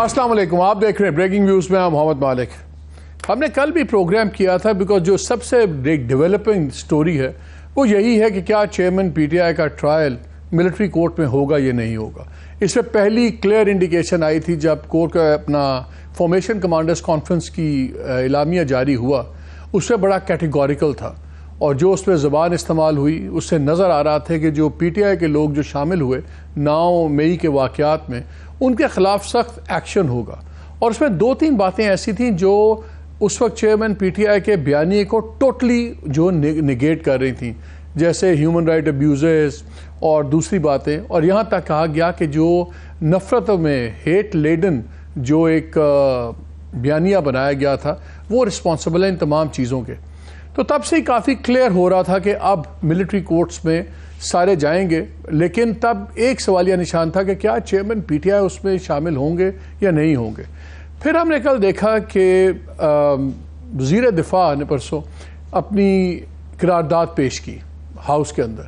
السلام علیکم، آپ دیکھ رہے ہیں بریکنگ نیوز میں محمد مالک۔ ہم نے کل بھی پروگرام کیا تھا بیکاز جو سب سے ڈیولپنگ سٹوری ہے وہ یہی ہے کہ کیا چیئرمین پی ٹی آئی کا ٹرائل ملٹری کورٹ میں ہوگا یا نہیں ہوگا۔ اس سے پہلی کلیئر انڈیکیشن آئی تھی جب کورٹ کا اپنا فارمیشن کمانڈرز کانفرنس کی اعلامیہ جاری ہوا، اس سے بڑا کیٹیگوریکل تھا، اور جو اس پہ زبان استعمال ہوئی اس سے نظر آ رہا تھا کہ جو پی ٹی آئی کے لوگ جو شامل ہوئے 9 مئی کے واقعات میں، ان کے خلاف سخت ایکشن ہوگا۔ اور اس میں 2-3 باتیں ایسی تھیں جو اس وقت چیئرمین پی ٹی آئی کے بیانیے کو ٹوٹلی جو نگیٹ کر رہی تھیں، جیسے ہیومن رائٹ ابیوزز اور دوسری باتیں، اور یہاں تک کہا گیا کہ جو نفرت میں ہیٹ لیڈن جو ایک بیانیہ بنایا گیا تھا وہ رسپانسبل ہے ان تمام چیزوں کے۔ تو تب سے ہی کافی کلیئر ہو رہا تھا کہ اب ملٹری کورٹس میں سارے جائیں گے، لیکن تب ایک سوالیہ نشان تھا کہ کیا چیئرمین پی ٹی آئی اس میں شامل ہوں گے یا نہیں ہوں گے۔ پھر ہم نے کل دیکھا کہ وزیر دفاع نے پرسوں اپنی قرارداد پیش کی ہاؤس کے اندر،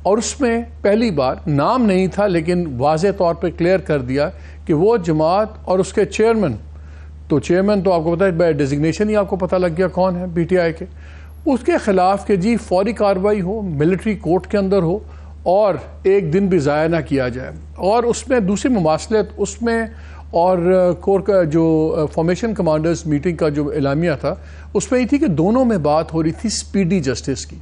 اور اس میں پہلی بار نام نہیں تھا لیکن واضح طور پہ کلیئر کر دیا کہ وہ جماعت اور اس کے چیئرمین تو آپ کو پتہ ہے بائی ڈیزگنیشن ہی آپ کو پتہ لگ گیا کون ہے پی ٹی آئی کے، اس کے خلاف کہ جی فوری کارروائی ہو، ملٹری کورٹ کے اندر ہو، اور ایک دن بھی ضائع نہ کیا جائے۔ اور اس میں دوسری مماثلت اس میں اور کورٹ کا جو فارمیشن کمانڈرز میٹنگ کا جو اعلامیہ تھا اس میں یہ تھی کہ دونوں میں بات ہو رہی تھی سپیڈی جسٹس کی،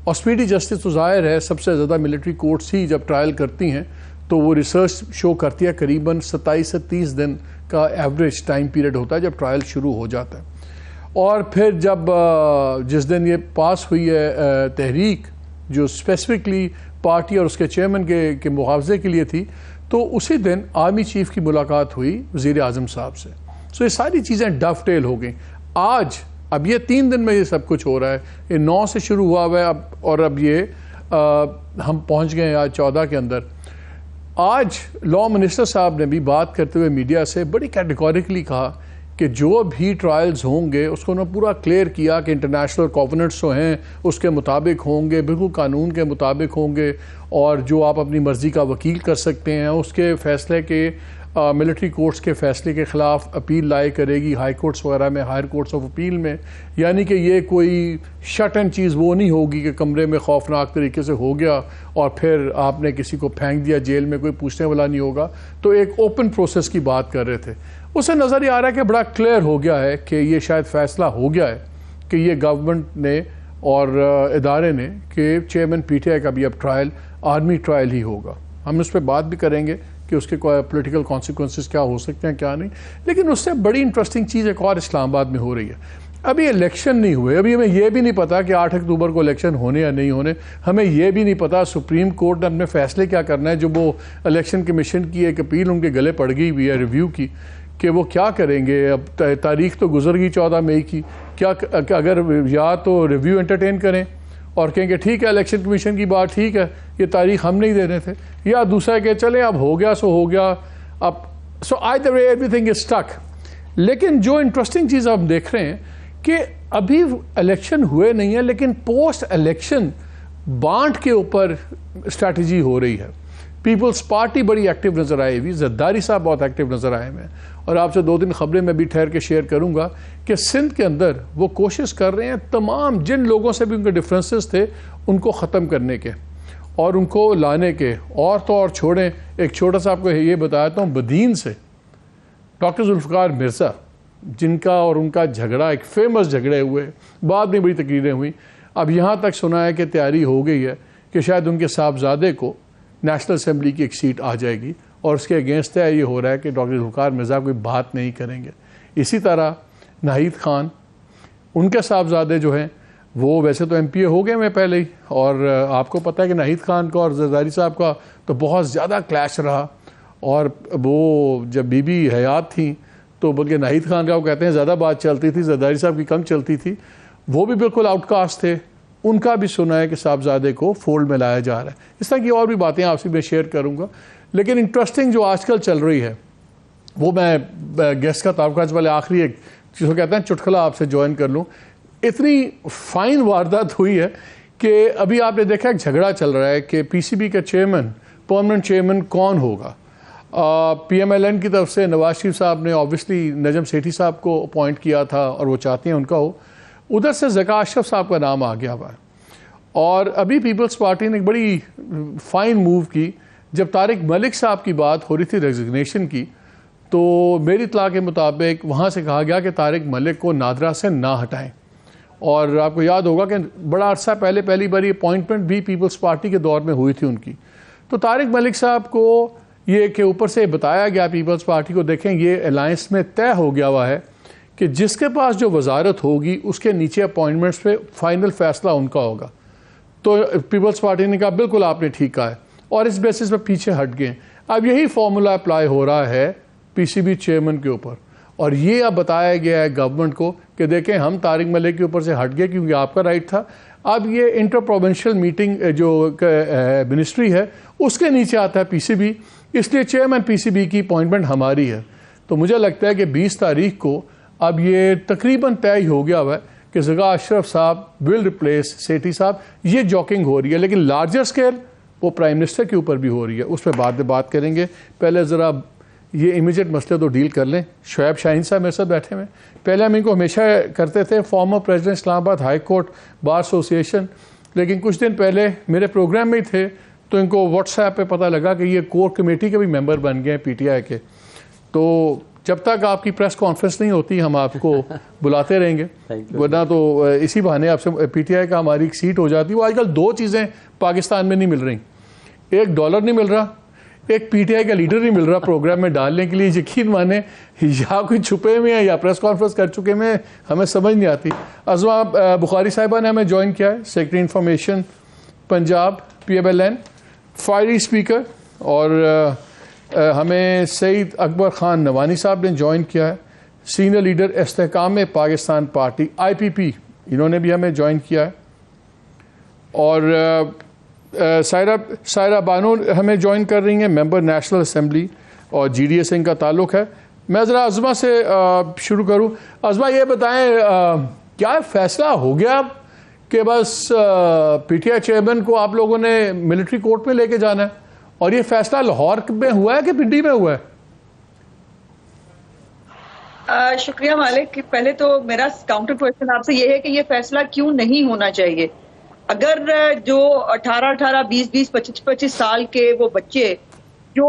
اور سپیڈی جسٹس تو ظاہر ہے سب سے زیادہ ملٹری کورٹس ہی جب ٹرائل کرتی ہیں تو وہ ریسرچ شو کرتی ہے قریباً 27 سے 30 دن کا ایوریج ٹائم پیریڈ ہوتا ہے جب ٹرائل شروع ہو جاتا ہے۔ اور پھر جب جس دن یہ پاس ہوئی ہے تحریک جو اسپیسیفکلی پارٹی اور اس کے چیئرمین کے معاوضے کے لیے تھی، تو اسی دن آرمی چیف کی ملاقات ہوئی وزیر اعظم صاحب سے۔ سو یہ ساری چیزیں ڈف ٹیل ہو گئیں۔ آج اب یہ 3 دن میں یہ سب کچھ ہو رہا ہے، یہ 9 سے شروع ہوا ہوا ہے اور اب یہ ہم پہنچ گئے ہیں آج 14 کے اندر۔ آج لا منسٹر صاحب نے بھی بات کرتے ہوئے میڈیا سے بڑی کیٹیگوریکلی کہا کہ جو بھی ٹرائلز ہوں گے اس کو انہوں نے پورا کلیئر کیا کہ انٹرنیشنل کووننٹس جو ہیں اس کے مطابق ہوں گے، بالکل قانون کے مطابق ہوں گے، اور جو آپ اپنی مرضی کا وکیل کر سکتے ہیں اس کے فیصلے کے ملٹری کورٹس کے فیصلے کے خلاف اپیل لائے کرے گی ہائی کورٹس وغیرہ میں، ہائر کورٹس آف اپیل میں، یعنی کہ یہ کوئی شٹ اینڈ چیز وہ نہیں ہوگی کہ کمرے میں خوفناک طریقے سے ہو گیا اور پھر آپ نے کسی کو پھینک دیا جیل میں، کوئی پوچھنے والا نہیں ہوگا۔ تو ایک اوپن پروسیس کی بات کر رہے تھے، اس سے نظر یہ آ رہا ہے کہ بڑا کلیئر ہو گیا ہے کہ یہ شاید فیصلہ ہو گیا ہے کہ یہ گورنمنٹ نے اور ادارے نے کہ چیئرمین پی ٹی آئی کا بھی اب ٹرائل آرمی ٹرائل ہی ہوگا۔ ہم اس پہ بات بھی کریں گے کہ اس کے پولیٹیکل کانسیکوینسز کیا ہو سکتے ہیں کیا نہیں، لیکن اس سے بڑی انٹرسٹنگ چیز ایک اور اسلام آباد میں ہو رہی ہے۔ ابھی الیکشن نہیں ہوئے، ابھی ہمیں یہ بھی نہیں پتا کہ 8 اکتوبر کو الیکشن ہونے یا نہیں ہونے، ہمیں یہ بھی نہیں پتا سپریم کورٹ نے اپنے فیصلے کیا کرنا ہے۔ جو وہ الیکشن کمیشن کی ایک اپیل ان کے گلے پڑ گئی ہوئی ہے ریویو کی کہ وہ کیا کریں گے۔ اب تاریخ تو گزر گئی 14 مئی کی، کیا اگر یا تو ریویو انٹرٹین کریں اور کہیں کہ ٹھیک ہے الیکشن کمیشن کی بات ٹھیک ہے، یہ تاریخ ہم نہیں دینے تھے، یا دوسرا کہ چلیں اب ہو گیا سو ہو گیا اب، so either way everything is stuck. لیکن جو انٹرسٹنگ چیز ہم دیکھ رہے ہیں کہ ابھی الیکشن ہوئے نہیں ہیں لیکن پوسٹ الیکشن بانٹ کے اوپر اسٹریٹجی ہو رہی ہے۔ پیپلز پارٹی بڑی ایکٹیو نظر آئی ہوئی، زرداری صاحب بہت ایکٹیو نظر آئے ہوئے ہیں، اور آپ سے 2-3 خبریں میں بھی ٹھہر کے شیئر کروں گا کہ سندھ کے اندر وہ کوشش کر رہے ہیں تمام جن لوگوں سے بھی ان کے ڈفرینسز تھے ان کو ختم کرنے کے اور ان کو لانے کے، اور تو اور چھوڑیں۔ ایک چھوٹا سا آپ کو یہ بتاتا ہوں، بدین سے ڈاکٹر ذوالفقار مرزا جن کا اور ان کا جھگڑا ایک فیمس جھگڑے ہوئے، بعد میں بڑی تقریریں ہوئیں، اب یہاں تک سنا ہے کہ تیاری ہو گئی ہے کہ شاید ان کے صاحبزادے کو نیشنل اسمبلی کی ایک سیٹ آ جائے گی، اور اس کے اگینسٹ ہے یہ ہو رہا ہے کہ ڈاکٹر ذوالفقار مرزا کوئی بات نہیں کریں گے۔ اسی طرح ناہید خان، ان کے صاحبزادے جو ہیں وہ ویسے تو ایم پی اے ہو گئے میں پہلے ہی، اور آپ کو پتہ ہے کہ ناہید خان کا اور زرداری صاحب کا تو بہت زیادہ کلیش رہا، اور وہ جب بی بی حیات تھیں تو بلکہ ناہید خان کا وہ کہتے ہیں زیادہ بات چلتی تھی، زرداری صاحب کی کم چلتی تھی، وہ بھی بالکل آؤٹ کاسٹ تھے، ان کا بھی سنا ہے کہ صاحبزادے کو فولڈ میں لایا جا رہا ہے۔ اس طرح کی اور بھی باتیں آپ سے میں شیئر کروں گا، لیکن انٹرسٹنگ جو آج کل چل رہی ہے وہ میں گیسٹ کا تعلقات والے آخری ایک چیز کو کہتے ہیں چٹکلا آپ سے جوائن کر لوں۔ اتنی فائن واردات ہوئی ہے کہ ابھی آپ نے دیکھا ایک جھگڑا چل رہا ہے کہ پی سی بی کا چیئرمین، پرماننٹ چیئرمین کون ہوگا۔ پی ایم ایل این کی طرف سے نواز شریف صاحب نے آبویسلی نجم سیٹھی صاحب کو اپوائنٹ کیا تھا اور وہ چاہتے ہیں ان کا ہو. ادھر سے ذکا اشرف صاحب کا نام آ گیا ہوا ہے. اور ابھی پیپلز پارٹی نے ایک بڑی فائن موو کی. جب طارق ملک صاحب کی بات ہو رہی تھی ریزگنیشن کی, تو میری اطلاع کے مطابق وہاں سے کہا گیا کہ طارق ملک کو نادرا سے نہ ہٹائیں. اور آپ کو یاد ہوگا کہ بڑا عرصہ پہلے پہلی باری اپوائنٹمنٹ بھی پیپلز پارٹی کے دور میں ہوئی تھی ان کی. تو طارق ملک صاحب کو یہ کہ اوپر سے بتایا گیا پیپلز پارٹی کو, دیکھیں یہ الائنس میں طے ہو گیا ہوا ہے کہ جس کے پاس جو وزارت ہوگی اس کے نیچے اپوائنٹمنٹس پہ فائنل فیصلہ ان کا ہوگا. تو پیپلز پارٹی نے کہا بالکل آپ نے ٹھیک کہا ہے, اور اس بیسس پہ پیچھے ہٹ گئے. اب یہی فارمولا اپلائی ہو رہا ہے پی سی بی چیئرمین کے اوپر, اور یہ اب بتایا گیا ہے گورنمنٹ کو کہ دیکھیں ہم طارق ملک کے اوپر سے ہٹ گئے کیونکہ آپ کا رائٹ تھا. اب یہ انٹر پروونشل میٹنگ جو منسٹری ہے اس کے نیچے آتا ہے پی سی بی, اس لیے چیئرمین پی سی بی کی اپوائنٹمنٹ ہماری ہے. تو مجھے لگتا ہے کہ 20 تاریخ کو اب یہ تقریباً طے ہی ہو گیا ہوا ہے کہ ذکا اشرف صاحب ول ریپلیس سیٹھی صاحب. یہ جاکنگ ہو رہی ہے, لیکن لارجر اسکیل وہ پرائم منسٹر کے اوپر بھی ہو رہی ہے, اس پہ بعد میں بات کریں گے. پہلے ذرا یہ امیجیٹ مسئلے تو ڈیل کر لیں. شعیب شاہین صاحب میرے ساتھ بیٹھے ہوئے. پہلے ہم ان کو ہمیشہ کرتے تھے فارمر پریزیڈنٹ اسلام آباد ہائی کورٹ بار ایسوسی ایشن, لیکن کچھ دن پہلے میرے پروگرام میں ہی تھے تو ان کو واٹس ایپ پہ پتہ لگا کہ یہ کور کمیٹی کے بھی ممبر بن گئے ہیں پی ٹی آئی کے. تو جب تک آپ کی پریس کانفرنس نہیں ہوتی ہم آپ کو بلاتے رہیں گے, ورنہ تو اسی بہانے آپ سے پی ٹی آئی کا ہماری ایک سیٹ ہو جاتی ہے. وہ آج کل 2 چیزیں پاکستان میں نہیں مل رہی, ایک ڈالر نہیں مل رہا, ایک پی ٹی آئی کا لیڈر نہیں مل رہا پروگرام میں ڈالنے کے لیے. یقین مانے یا کوئی چھپے ہوئے ہیں یا پریس کانفرنس کر چکے ہیں, ہمیں سمجھ نہیں آتی. عظما بخاری صاحبہ نے ہمیں جوائن کیا ہے, secretary information Punjab P M L N, فائری اسپیکر. اور ہمیں سعید اکبر خان نوانی صاحب نے جوائن کیا ہے, سینئر لیڈر استحکام پاکستان پارٹی آئی پی پی, انہوں نے بھی ہمیں جوائن کیا ہے. اور سائرہ بانو ہمیں جوائن کر رہی ہیں, ممبر نیشنل اسمبلی اور جی ڈی ایس ان کا تعلق ہے. میں ذرا عظما سے شروع کروں. عظما یہ بتائیں کیا فیصلہ ہو گیا کہ بس پی ٹی آئی چیئرمین کو آپ لوگوں نے ملٹری کورٹ میں لے کے جانا ہے, اور یہ فیصلہ لاہور میں ہوا ہے کہ پنڈی میں ہوا ہے؟ شکریہ مالک. پہلے تو میرا کاؤنٹر کوئسچن آپ سے یہ ہے کہ یہ فیصلہ کیوں نہیں ہونا چاہیے؟ اگر جو 18 20 25 سال کے وہ بچے جو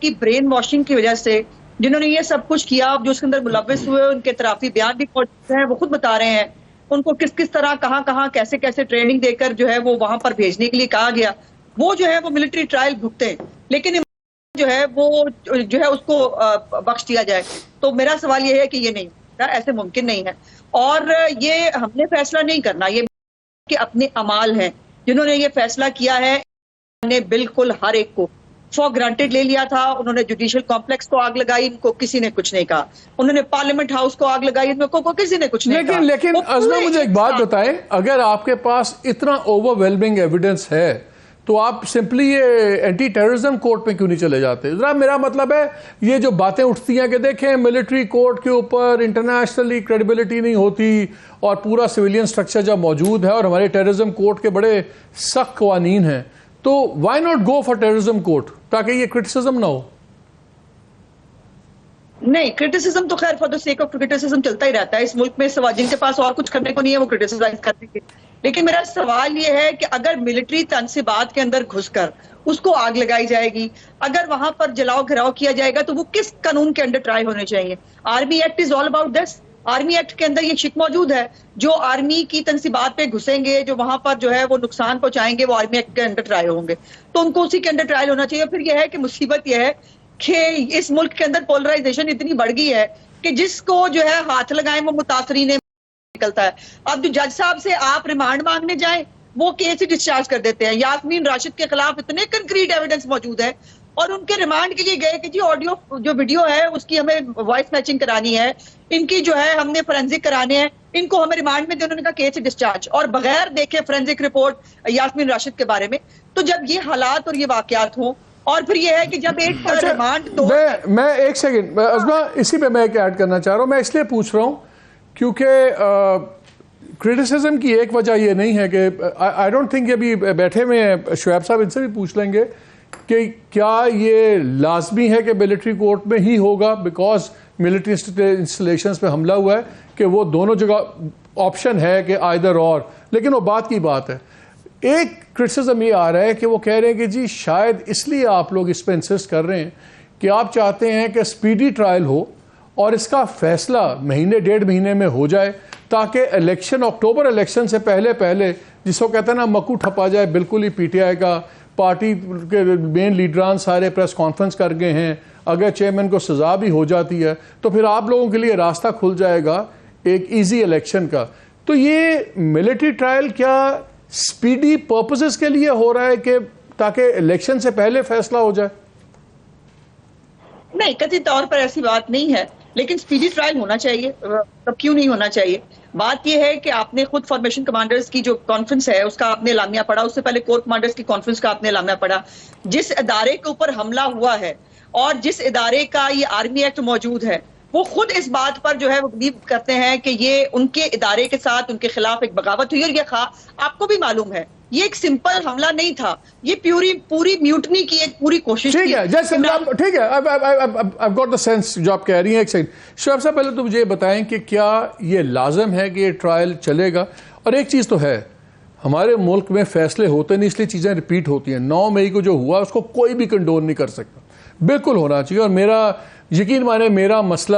کی برین واشنگ کی وجہ سے جنہوں نے یہ سب کچھ کیا, جو اس کے اندر ملوث ہوئے, ان کے اعترافی بیان بھی موجود ہیں, وہ خود بتا رہے ہیں ان کو کس طرح کہاں کیسے ٹریننگ دے کر جو ہے وہ وہاں پر بھیجنے کے لیے کہا گیا, وہ جو ہے وہ ملٹری ٹرائل بھگتے ہیں, لیکن جو ہے وہ جو ہے اس کو بخش دیا جائے. تو میرا سوال یہ ہے کہ یہ نہیں, ایسے ممکن نہیں ہے. اور یہ ہم نے فیصلہ نہیں کرنا, یہ کہ اپنے اعمال ہیں جنہوں نے یہ فیصلہ کیا ہے, نے بالکل ہر ایک کو فور گرانٹیڈ لے لیا تھا. انہوں نے جوڈیشل کمپلیکس کو آگ لگائی, ان کو کسی نے کچھ نہیں کہا. انہوں نے پارلیمنٹ ہاؤس کو آگ لگائی, ان کو کسی نے کچھ نہیں کہا. لیکن عظما مجھے ایک بات بتائیں, اگر آپ کے پاس اتنا اوور ویلمنگ ایویڈنس ہے تو آپ سمپلی یہ اینٹی ٹیررزم کورٹ میں کیوں نہیں چلے جاتے؟ ذرا میرا مطلب ہے یہ جو باتیں اٹھتی ہیں کہ دیکھیں ملٹری کورٹ کے اوپر انٹرنیشنلی کریڈیبلٹی نہیں ہوتی, اور پورا سویلین سٹرکچر جب موجود ہے اور ہمارے ٹیررزم کورٹ کے بڑے سخت قوانین ہیں, تو why not go for terrorism court تاکہ یہ کرٹیسزم نہ ہو؟ نہیں, کرٹیسزم تو خیر for the sake of criticism چلتا ہی رہتا ہے اس ملک میں. جن کے پاس اور کچھ کرنے کو نہیں ہے وہ کرٹیسائز کرنے کے. لیکن میرا سوال یہ ہے کہ اگر ملٹری تنصیبات کے اندر گھس کر اس کو آگ لگائی جائے گی, اگر وہاں پر جلاؤ گھراؤ کیا جائے گا, تو وہ کس قانون کے انڈر ٹرائی ہونے چاہیے؟ Army act is all about this. Army act کے اندر یہ شک موجود ہے, جو آرمی کی تنصیبات پہ گھسیں گے, جو وہاں پر جو ہے وہ نقصان پہنچائیں گے, وہ آرمی ایکٹ کے انڈر ٹرائی ہوں گے, تو ان کو اسی کے انڈر ٹرائل ہونا چاہیے. پھر یہ ہے کہ مصیبت یہ ہے کہ اس ملک کے اندر پولرائزیشن اتنی بڑھ گئی ہے کہ جس کو جو ہے ہاتھ لگائیں وہ متاثرین نکلتا ہے. اب جو جج صاحب سے آپ ریمانڈ مانگنے جائیں وہ کیس ہی ڈسچارج کر دیتے ہیں. یاسمین راشد کے خلاف اتنے کنکریٹ ایویڈنس موجود ہے, اور ان کے ریمانڈ کے لیے گئے کہ جی آڈیو جو ویڈیو ہے اس کی ہمیں وائس میچنگ کرانی ہے, ان کی جو ہے ہم نے فورینزک کرانے ہیں, ان کو ہمیں ریمانڈ میں دے. انہوں نے کہا کیس ڈسچارج, اور بغیر دیکھے فورینزک رپورٹ یاسمین راشد کے بارے میں. تو جب یہ حالات اور یہ واقعات ہوں, اور پھر یہ ہے کہ جب ایک ریمانڈ تو میں ایک سیکنڈ عظما اسی پہ میں ایک ایڈ کرنا چاہ رہا ہوں. میں اس لیے پوچھ رہا ہوں کیونکہ کرٹیسزم کی ایک وجہ یہ نہیں ہے کہ آئی ڈونٹ تھنک ابھی بیٹھے ہوئے ہیں شعیب صاحب, ان سے بھی پوچھ لیں گے کہ کیا یہ لازمی ہے کہ ملٹری کورٹ میں ہی ہوگا بیکاز ملٹری انسٹالیشنز پہ حملہ ہوا ہے, کہ وہ دونوں جگہ آپشن ہے کہ آئدر اور, لیکن وہ بات کی بات ہے. ایک کرٹیسزم یہ آ رہا ہے کہ وہ کہہ رہے ہیں کہ جی شاید اس لیے آپ لوگ اس پہ انسسٹ کر رہے ہیں کہ آپ چاہتے ہیں کہ سپیڈی ٹرائل ہو اور اس کا فیصلہ مہینے 1.5 مہینے میں ہو جائے, تاکہ الیکشن اکتوبر الیکشن سے پہلے جس کو کہتے ہیں نا مکو ٹھپا جائے بالکل ہی پی ٹی آئی کا. پارٹی کے مین لیڈران سارے پریس کانفرنس کر گئے ہیں, اگر چیئرمین کو سزا بھی ہو جاتی ہے تو پھر آپ لوگوں کے لیے راستہ کھل جائے گا ایک ایزی الیکشن کا. تو یہ ملٹری ٹرائل کیا سپیڈی پرپسز کے لیے ہو رہا ہے کہ تاکہ الیکشن سے پہلے فیصلہ ہو جائے؟ نہیں, قطعی طور پر ایسی بات نہیں ہے, لیکن سپیڈی ٹرائل ہونا چاہیے. تب کیوں نہیں ہونا چاہیے؟ بات یہ ہے کہ آپ نے خود فارمیشن کمانڈرز کی جو کانفرنس ہے اس کا آپ نے اعلامیہ پڑھا, اس سے پہلے کور کمانڈرز کی کانفرنس کا آپ نے اعلامیہ پڑھا. جس ادارے کے اوپر حملہ ہوا ہے اور جس ادارے کا یہ آرمی ایکٹ موجود ہے, وہ خود اس بات پر جو ہے وہ بلیو کرتے ہیں کہ یہ ان کے ادارے کے ساتھ ان کے خلاف ایک بغاوت ہوئی, اور یہ آپ کو بھی معلوم ہے یہ ایک سمپل حملہ نہیں تھا, یہ پوری میوٹنی کی ایک پوری کوشش تھی. ٹھیک ہے جیسے ٹھیک ہے, I've got the sense جو آپ کہہ رہی ہیں. ایک سیکنڈ شعیب صاحب, پہلے تو مجھے بتائیں کہ کیا یہ لازم ہے کہ یہ ٹرائل چلے گا؟ اور ایک چیز تو ہے, ہمارے ملک میں فیصلے ہوتے نہیں اس لیے چیزیں ریپیٹ ہوتی ہیں. 9 مئی کو جو ہوا اس کو کوئی بھی کنڈون نہیں کر سکتا, بالکل ہونا چاہیے. اور میرا یقین مانے میرا مسئلہ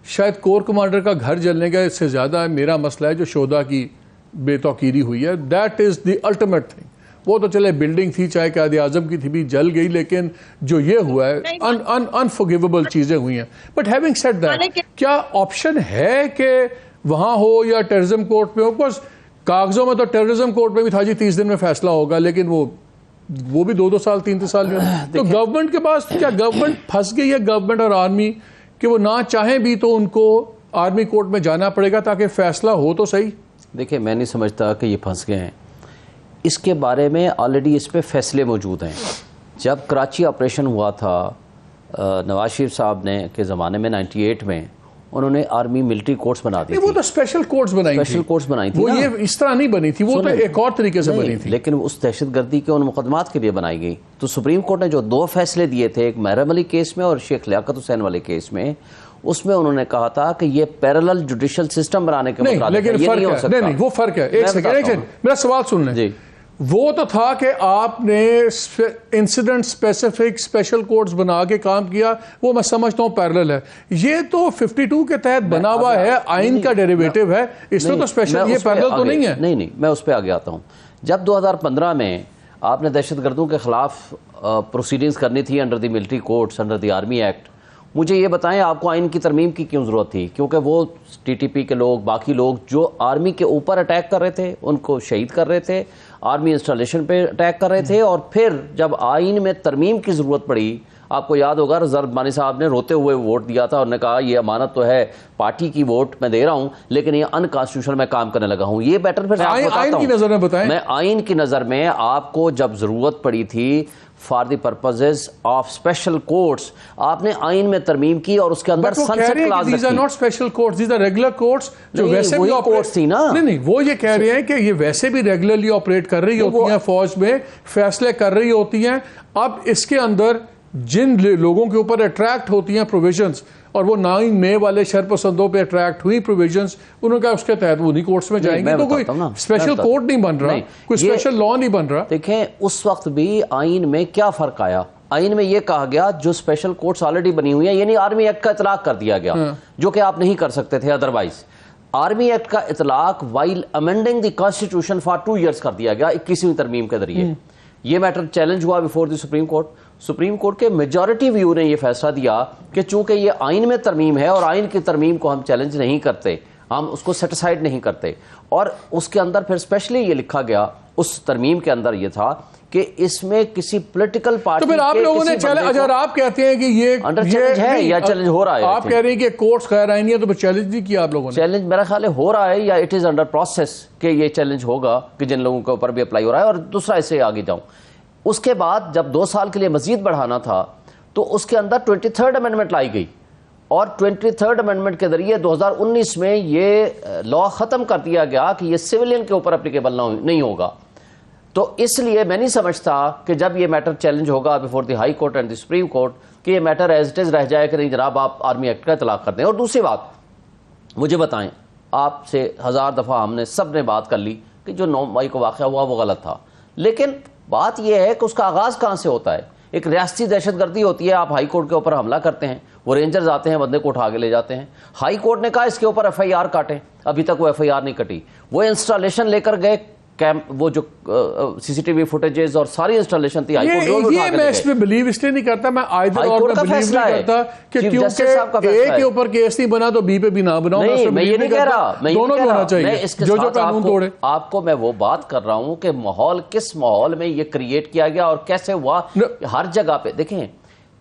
شاید کور کمانڈر کا گھر جلنے کا اس سے زیادہ میرا مسئلہ ہے جو شہداء کی بے توقیری ہوئی ہے. That is the ultimate thing. وہ تو چلے بلڈنگ تھی, چاہے قائد اعظم کی تھی بھی جل گئی, لیکن جو یہ ہوا ہے انفورگیویبل چیزیں ہوئی ہیں. بٹ ہیونگ سیڈ دیٹ, کیا آپشن ہے کہ وہاں ہو یا ٹیررزم کورٹ میں ہو؟ بس کاغذوں میں تو ٹیررزم کورٹ میں بھی تھا جی 30 دن میں فیصلہ ہوگا, لیکن وہ بھی 2 سال 3 سال میں. تو گورنمنٹ کے پاس کیا گورنمنٹ پھنس گئی ہے, گورنمنٹ اور آرمی, کہ وہ نہ چاہیں بھی تو ان کو آرمی کورٹ میں جانا پڑے گا تاکہ فیصلہ ہو تو صحیح؟ دیکھیں, میں نہیں سمجھتا کہ یہ پھنس گئے ہیں. اس کے بارے میں آلریڈی اس پہ فیصلے موجود ہیں. جب کراچی آپریشن ہوا تھا نواز شریف صاحب نے کے زمانے میں 98 میں, انہوں نے آرمی ملٹری کورٹس بنا دی تھی. وہ تو اسپیشل کورٹس بنائی تھی, وہ یہ اس طرح نہیں بنی تھی, وہ تو ایک اور طریقے سے بنی تھی. لیکن اس دہشت گردی کے ان مقدمات کے لیے بنائی گئی. تو سپریم کورٹ نے جو 2 فیصلے دیے تھے, ایک محرم علی کیس میں اور شیخ لیاقت حسین والے کیس میں, اس میں انہوں نے کہا تھا کہ یہ پیرالل جوڈیشل سسٹم بنانے کے مطابق یہ نہیں ہو سکتا. نہیں, وہ فرق ہے. ایک سیکنڈ میرا سوال سن لیں. جی, وہ تو تھا کہ آپ نے انسیڈنٹ اسپیسیفک اسپیشل کورٹس بنا کے کام کیا, وہ میں سمجھتا ہوں پیرلل ہے. یہ تو 52 کے تحت بنا ہوا ہے, آئین کا ڈیریویٹو ہے, اس میں تو اسپیشل, یہ پیرلل تو نہیں ہے. نہیں, میں اس پہ آگے آتا ہوں. جب 2015 میں آپ نے دہشت گردوں کے خلاف پروسیڈنگز کرنی تھی under the military courts, under the army act, مجھے یہ بتائیں آپ کو آئین کی ترمیم کی کیوں ضرورت تھی؟ کیونکہ وہ ٹی ٹی پی کے لوگ, باقی لوگ جو آرمی کے اوپر اٹیک کر رہے تھے ان کو شہید کر رہے تھے, آرمی انسٹالیشن پہ اٹیک کر رہے تھے. اور پھر جب آئین میں ترمیم کی ضرورت پڑی, آپ کو یاد ہوگا رضا ربانی صاحب نے روتے ہوئے ووٹ دیا تھا اور نے کہا یہ امانت تو ہے پارٹی کی ووٹ میں دے رہا ہوں, لیکن یہ ان کانسٹیٹیوشنل میں کام کرنے لگا ہوں. یہ بیٹر پھر آئین کی نظر میں بتائیں. میں آئین کی نظر میں آپ کو جب ضرورت پڑی تھی for the purposes of special courts, آپ نے آئین میں ترمیم کی اور اس کے اندر سنسٹ کلاز رکھی. These are not special courts, these are regular courts جو ویسے بھی کورٹس تھی نا. نہیں, وہ یہ کہہ رہے ہیں کہ یہ ویسے بھی ریگولرلی آپریٹ کر رہی ہوتی ہیں, فوج میں فیصلے کر رہی ہوتی ہیں. اب اس کے اندر جن لوگوں کے اوپر اٹریکٹ ہوتی ہیں پروویژنز, اور وہ 9 مئی والے شرپسندوں پہ اٹریکٹ ہوئی پروویژنز, انہوں نے کہا اس کے تحت وہ نہیں کورٹس میں جائیں گے. تو کوئی اسپیشل کورٹ نہیں بن رہا, کوئی اسپیشل لا نہیں بن رہا. دیکھیں اس وقت بھی آئین میں کیا فرق آیا. آئین میں یہ کہا گیا جو اسپیشل کورٹس آلریڈی بنی ہوئی ہیں, یعنی آرمی ایکٹ کا اطلاق کر دیا گیا, جو کہ آپ نہیں کر سکتے تھے ادروائز. آرمی ایکٹ کا اطلاق while amending the constitution for 2 years کر دیا گیا 21ویں ترمیم کے ذریعے. یہ میٹر چیلنج ہوا before the supreme court. Supreme court کے میجورٹی ویو نے یہ فیصلہ دیا کہ چونکہ یہ آئین میں ترمیم ہے اور آئین کی ترمیم کو ہم چیلنج نہیں کرتے, ہم اس کو سیٹسفائیڈ نہیں کرتے. اور اس کے اندر پھر اسپیشلی یہ لکھا گیا, اس ترمیم کے اندر یہ تھا کہ اس میں کسی پولیٹیکل پارٹی تو پھر آپ لوگوں نے اگر آپ کہتے ہیں کہ یہ انڈر چیلنج ہے یا چیلنج ہو رہا ہے, آپ کہہ رہے ہیں کہ کورٹس غیر آئینی ہے, تو پھر چیلنج نہیں کیا آپ لوگوں نے؟ چیلنج میرا خیال ہے ہو رہا ہے یا اٹ از انڈر پروسیس کہ یہ چیلنج ہوگا کہ جن لوگوں کے اوپر بھی اپلائی ہو رہا ہے. اور دوسرا اس سے آگے جاؤں, اس کے بعد جب 2 سال کے لیے مزید بڑھانا تھا تو اس کے اندر 23rd امینڈمنٹ لائی گئی, اور 23rd امینڈمنٹ کے ذریعے 2019 میں یہ لا ختم کر دیا گیا کہ یہ سویلین کے اوپر اپلیکیبل نہیں ہوگا. تو اس لیے میں نہیں سمجھتا کہ جب یہ میٹر چیلنج ہوگا before the high court and the supreme court کہ یہ میٹر ایز اٹ از رہ جائے کہ نہیں جناب آپ آرمی ایکٹ کا اطلاق کر دیں. اور دوسری بات مجھے بتائیں, آپ سے 1000 دفعہ ہم نے سب نے بات کر لی کہ جو 9 مئی کو واقعہ ہوا وہ غلط تھا, لیکن بات یہ ہے کہ اس کا آغاز کہاں سے ہوتا ہے. ایک ریاستی دہشت گردی ہوتی ہے, آپ ہائی کورٹ کے اوپر حملہ کرتے ہیں, وہ رینجرز آتے ہیں بندے کو اٹھا کے لے جاتے ہیں, ہائی کورٹ نے کہا اس کے اوپر ایف آئی آر کاٹیں, ابھی تک وہ ایف آئی آر نہیں کٹی. وہ انسٹالیشن لے کر گئے, وہ جو سی سی ٹی وی فوٹیجز اور ساری انسٹالیشن تھی ہائی کورٹ یہ میں اس میں بلیو اس لیے نہیں کرتا, میں آئدر اور میں بلیو نہیں کرتا کہ کیونکہ اے کے اوپر کیس نہیں بنا تو بی پہ بھی نہ بناؤ. میں یہ نہیں کہہ رہا, دونوں بھی ہونا چاہیے جو قانون توڑے. آپ کو میں وہ بات کر رہا ہوں کہ ماحول کس ماحول میں یہ کریٹ کیا گیا اور کیسے ہوا. ہر جگہ پہ دیکھیں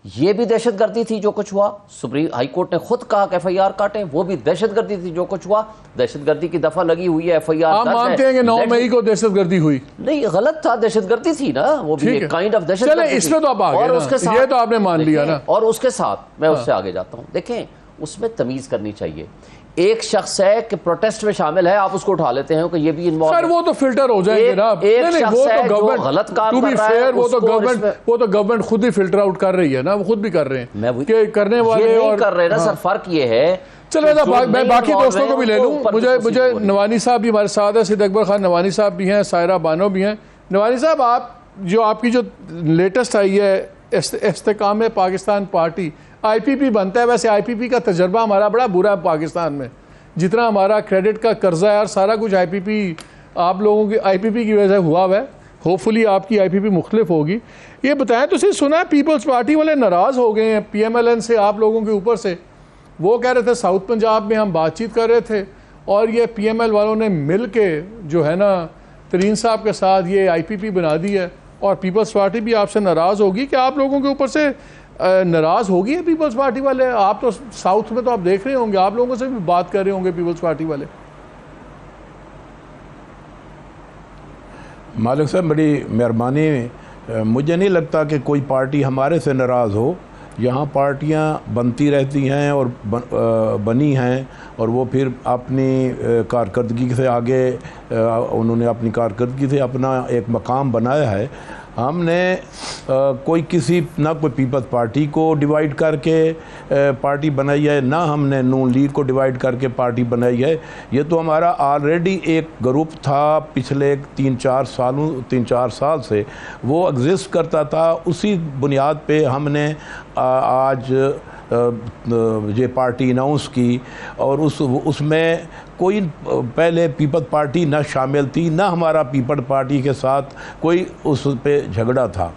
یہ بھی دہشت گردی تھی جو کچھ ہوا, سپریم ہائی کورٹ نے خود کہا کہ ایف آئی آر کاٹیں, وہ بھی دہشت گردی تھی جو کچھ ہوا, دہشت گردی کی دفعہ لگی ہوئی ہے, ایف آئی آر. آپ مانتے ہیں کہ 9 مئی کو دہشت گردی ہوئی؟ نہیں غلط تھا, دہشت گردی تھی نا, وہ بھی ایک کائنڈ آف دہشت گردی. اس میں تو آپ آگے نا, یہ تو آپ نے مان لیا نا. اور اس کے ساتھ میں اس سے آگے جاتا ہوں, دیکھیں اس میں تمیز کرنی چاہیے. ایک شخص ہے کہ پروٹیسٹ میں شامل ہے, آپ اس کو اٹھا لیتے ہیں کہ یہ بھی انوالو ہے. سر وہ تو فلٹر ہو جائیں گے نا. ایک شخص ہے جو غلط کام کر رہا ہے, وہ تو گورنمنٹ خود ہی فلٹر آؤٹ کر رہی ہے نا, وہ خود بھی کر رہے ہیں کہ کرنے والے اور کر رہے ہیں نا. سر فرق یہ ہے, چلے میں باقی دوستوں کو بھی لے لوں. مجھے نوانی صاحب بھی ہمارے ساتھ ہیں, سید اکبر خان نوانی صاحب بھی ہیں, سائرہ بانو بھی ہیں. نوانی صاحب آپ کی جو لیٹسٹ آئی ہے استحکام پاکستان پارٹی, آئی پی پی بنتا ہے. ویسے آئی پی پی کا تجربہ ہمارا بڑا برا ہے پاکستان میں, جتنا ہمارا کریڈٹ کا قرضہ ہے اور سارا کچھ آئی پی پی آپ لوگوں کی آئی پی پی کی وجہ سے ہوا ہے. ہوپ فلی آپ کی آئی پی پی مختلف ہوگی. یہ بتائیں تو صرف سنا ہے پیپلز پارٹی والے ناراض ہو گئے ہیں پی ایم ایل این سے, آپ لوگوں کے اوپر سے. وہ کہہ رہے تھے ساؤتھ پنجاب میں ہم بات چیت کر رہے تھے اور یہ پی ایم ایل والوں نے مل کے جو ہے نا ترین صاحب کے ساتھ یہ آئی پی پی بنا دی ہے, اور پیپلز پارٹی بھی آپ سے ناراض ہوگی کہ آپ لوگوں کے اوپر سے ناراض ہوگی ہے پیپلز پارٹی والے. آپ تو ساؤتھ میں تو آپ دیکھ رہے ہوں گے, آپ لوگوں سے بھی بات کر رہے ہوں گے پیپلز پارٹی والے. مالک صاحب بڑی مہربانی, مجھے نہیں لگتا کہ کوئی پارٹی ہمارے سے ناراض ہو. یہاں پارٹیاں بنتی رہتی ہیں اور بنی ہیں, اور وہ پھر اپنی کارکردگی سے آگے انہوں نے اپنی کارکردگی سے اپنا ایک مقام بنایا ہے. ہم نے کوئی پیپلز پارٹی کو ڈیوائیڈ کر کے پارٹی بنائی ہے, نہ ہم نے نون لیگ کو ڈیوائیڈ کر کے پارٹی بنائی ہے. یہ تو ہمارا آلریڈی ایک گروپ تھا پچھلے 3-4 سال سے, وہ ایگزسٹ کرتا تھا. اسی بنیاد پہ ہم نے آج یہ پارٹی اناؤنس کی, اور اس میں کوئی پہلے پیپلز پارٹی نہ شامل تھی, نہ ہمارا پیپلز پارٹی کے ساتھ کوئی اس پہ جھگڑا تھا.